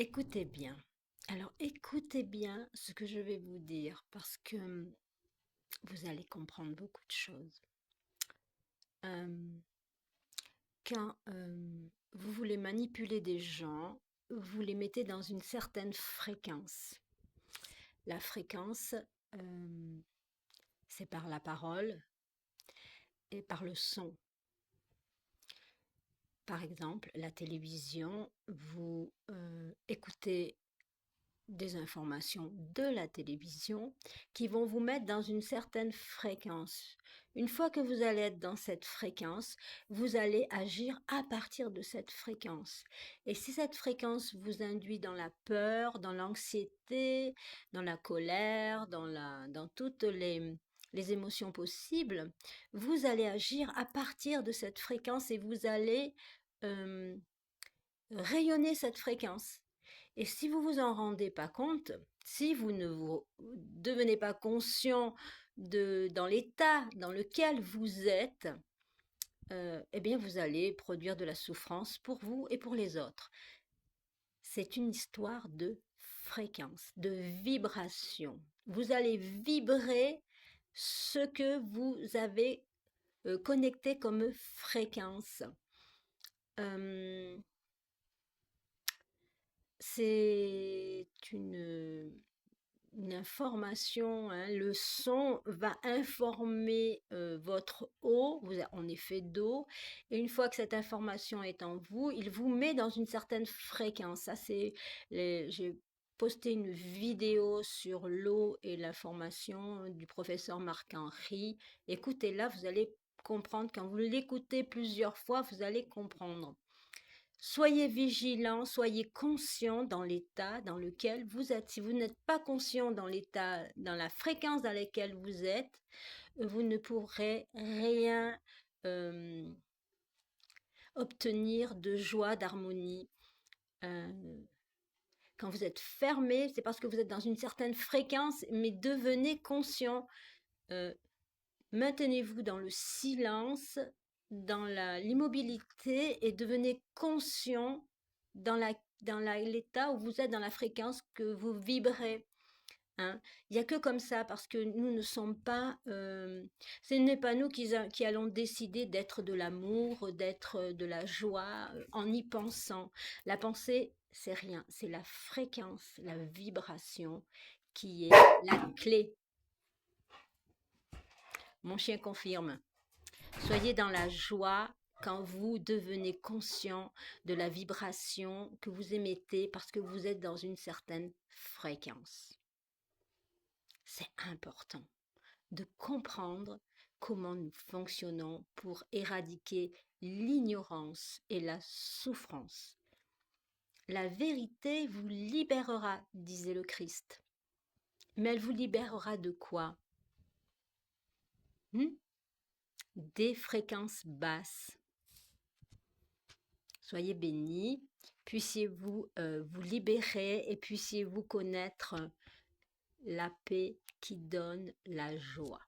Écoutez bien. Alors écoutez bien ce que je vais vous dire parce que vous allez comprendre beaucoup de choses. Hem, quand, vous voulez manipuler des gens, vous les mettez dans une certaine fréquence. La fréquence, hem, c'est par la parole et par le son. Par exemple, la télévision, vous, écoutez des informations de la télévision qui vont vous mettre dans une certaine fréquence. Une fois que vous allez être dans cette fréquence, vous allez agir à partir de cette fréquence. Et si cette fréquence vous induit dans la peur, dans l'anxiété, dans la colère, dans toutes les émotions possibles, vous allez agir à partir de cette fréquence et vous allez euh, rayonner cette fréquence. Et si vous vous en rendez pas compte, si vous ne vous devenez pas conscient dans l'état dans lequel vous êtes, eh bien vous allez produire de la souffrance pour vous et pour les autres. C'est une histoire de fréquence, de vibration. Vous allez vibrer ce que vous avez connecté comme fréquence. Euh, c'est une information, hein. Le son va informer votre eau, on est fait d'eau, et une fois que cette information est en vous, il vous met dans une certaine fréquence. Ça, j'ai posté une vidéo sur l'eau et l'information du professeur Marc-Henri. Écoutez-la, vous allez comprendre. Quand vous l'écoutez plusieurs fois, vous allez comprendre. Soyez vigilant, soyez conscient dans l'état dans lequel vous êtes. Si vous n'êtes pas conscient dans l'état, dans la fréquence dans laquelle vous êtes, vous ne pourrez rien euh, obtenir de joie, d'harmonie. Euh, quand vous êtes fermé, c'est parce que vous êtes dans une certaine fréquence, mais devenez conscient. Euh, Maintenez-vous dans le silence, dans l'immobilité et devenez conscient dans l'état où vous êtes, dans la fréquence que vous vibrez. Hein. Il n'y a que comme ça, parce que nous ne sommes pas... ce n'est pas nous qui allons décider d'être de l'amour, d'être de la joie en y pensant. La pensée, c'est rien, c'est la fréquence, la vibration qui est la clé. Mon chien confirme. Soyez dans la joie quand vous devenez conscient de la vibration que vous émettez parce que vous êtes dans une certaine fréquence. C'est important de comprendre comment nous fonctionnons pour éradiquer l'ignorance et la souffrance. La vérité vous libérera, disait le Christ. Mais elle vous libérera de quoi? Des fréquences basses. Soyez bénis, puissiez-vous vous libérer et puissiez-vous connaître la paix qui donne la joie.